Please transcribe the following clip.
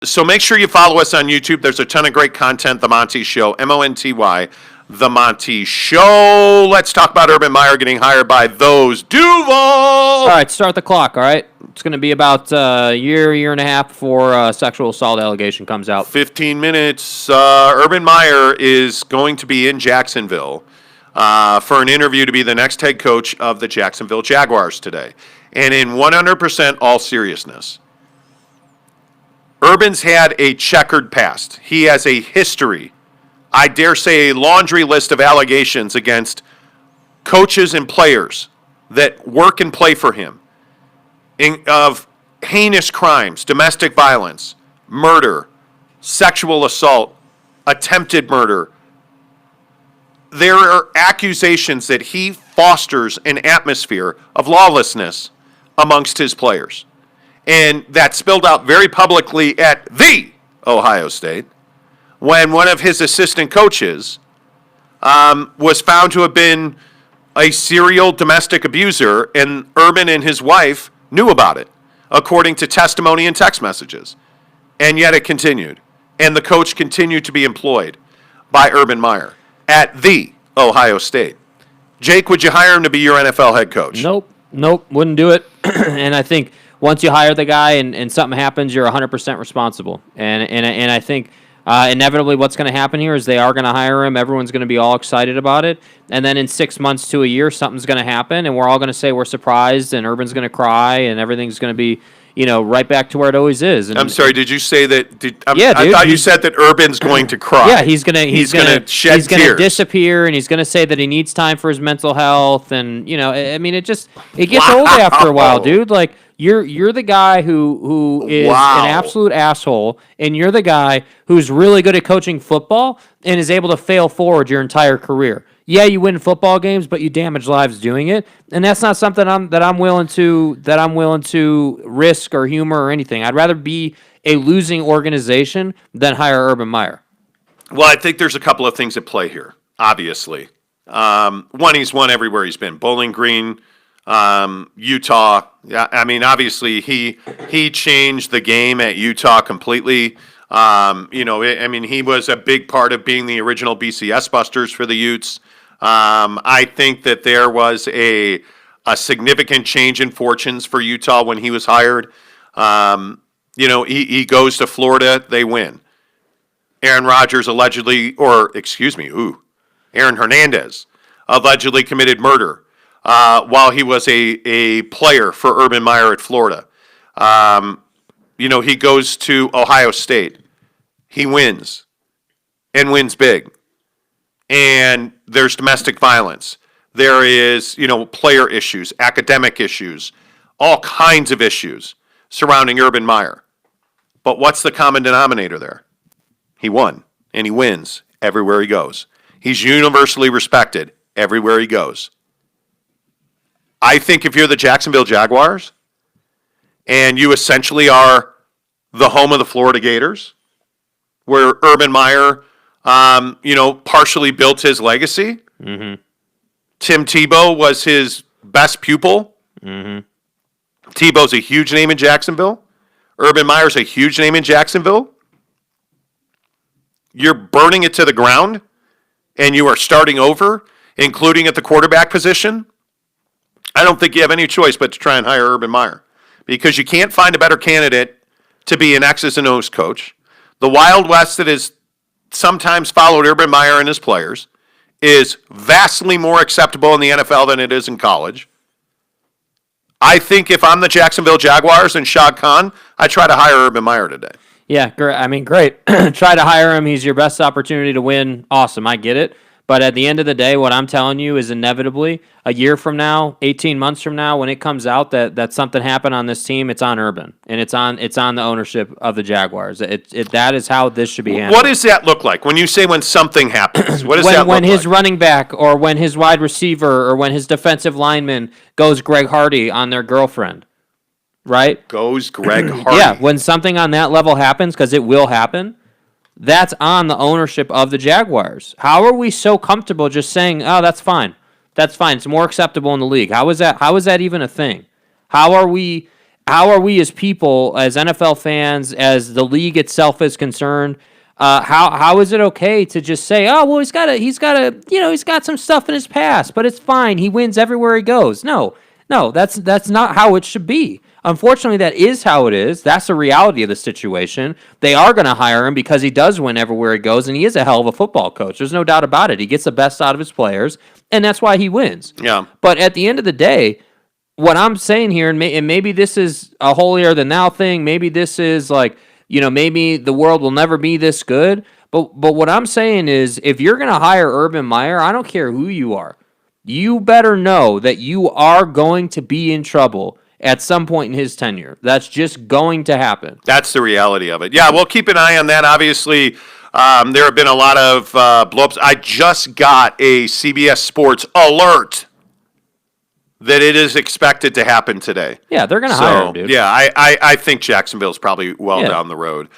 So make sure you follow us on YouTube. There's a ton of great content. The Monty Show, Monty, The Monty Show. Let's talk about Urban Meyer getting hired by those Duval. All right, start the clock, all right? It's going to be about a year and a half before a sexual assault allegation comes out. 15 minutes. Urban Meyer is going to be in Jacksonville for an interview to be the next head coach of the Jacksonville Jaguars today. And in 100% all seriousness, Urban's had a checkered past. He has a history, I dare say a laundry list of allegations against coaches and players that work and play for him of heinous crimes, domestic violence, murder, sexual assault, attempted murder. There are accusations that he fosters an atmosphere of lawlessness amongst his players. And that spilled out very publicly at the Ohio State when one of his assistant coaches was found to have been a serial domestic abuser, and Urban and his wife knew about it, according to testimony and text messages. And yet it continued. And the coach continued to be employed by Urban Meyer at the Ohio State. Jake, would you hire him to be your NFL head coach? Nope, wouldn't do it. And I think once you hire the guy and something happens, you're 100% responsible. And I think inevitably what's going to happen here is they are going to hire him. Everyone's going to be all excited about it. And then in 6 months to a year, something's going to happen, and we're all going to say we're surprised, and Urban's going to cry, and everything's going to be, right back to where it always is. And, I'm sorry, did you say that? Yeah, dude. I thought you said that Urban's going to cry. Yeah, he's gonna shed tears. He's gonna disappear, and he's gonna say that he needs time for his mental health, and I mean, it gets old after a while, dude. Like you're the guy who is an absolute asshole, and you're the guy who's really good at coaching football and is able to fail forward your entire career. Yeah, you win football games, but you damage lives doing it, and that's not something I'm willing to risk or humor or anything. I'd rather be a losing organization than hire Urban Meyer. Well, I think there's a couple of things at play here. Obviously, one, he's won everywhere he's been. Bowling Green, Utah. Yeah, I mean, obviously he changed the game at Utah completely. He was a big part of being the original BCS Busters for the Utes. I think that there was a significant change in fortunes for Utah when he was hired. He goes to Florida, they win. Aaron Hernandez allegedly committed murder while he was a player for Urban Meyer at Florida. He goes to Ohio State. He wins, and wins big. And there's domestic violence. There is, player issues, academic issues, all kinds of issues surrounding Urban Meyer. But what's the common denominator there? He won, and he wins everywhere he goes. He's universally respected everywhere he goes. I think if you're the Jacksonville Jaguars, and you essentially are the home of the Florida Gators, where Urban Meyer, partially built his legacy. Mm-hmm. Tim Tebow was his best pupil. Mm-hmm. Tebow's a huge name in Jacksonville. Urban Meyer's a huge name in Jacksonville. You're burning it to the ground, and you are starting over, including at the quarterback position. I don't think you have any choice but to try and hire Urban Meyer, because you can't find a better candidate to be an X's and O's coach. The Wild West that has sometimes followed Urban Meyer and his players is vastly more acceptable in the NFL than it is in college. I think if I'm the Jacksonville Jaguars and Shad Khan, I try to hire Urban Meyer today. Yeah, great. Try to hire him. He's your best opportunity to win. Awesome, I get it. But at the end of the day, what I'm telling you is inevitably, a year from now, 18 months from now, when it comes out that something happened on this team, it's on Urban, and it's on the ownership of the Jaguars. That is how this should be handled. What does that look like when you say when something happens? What does that look like? When his running back, or when his wide receiver, or when his defensive lineman goes Greg Hardy on their girlfriend, right? Goes Greg Hardy. Yeah, when something on that level happens, because it will happen. That's on the ownership of the Jaguars. How are we so comfortable just saying, "Oh, that's fine. That's fine. It's more acceptable in the league." How is that even a thing? How are we how are we as people, as NFL fans, as the league itself is concerned? How is it okay to just say, oh well, he's got some stuff in his past, but it's fine. He wins everywhere he goes. No, that's not how it should be. Unfortunately, that is how it is. That's the reality of the situation. They are going to hire him because he does win everywhere he goes, and he is a hell of a football coach. There's no doubt about it. He gets the best out of his players, and that's why he wins. Yeah. But at the end of the day, what I'm saying here, and maybe this is a holier than thou thing, maybe this is like, maybe the world will never be this good. But what I'm saying is, if you're going to hire Urban Meyer, I don't care who you are, you better know that you are going to be in trouble at some point in his tenure. That's just going to happen. That's the reality of it. Yeah, we'll keep an eye on that. Obviously, there have been a lot of blow-ups. I just got a CBS Sports alert that it is expected to happen today. Yeah, they're going to hire him, dude. Yeah, I think Jacksonville's probably well down the road.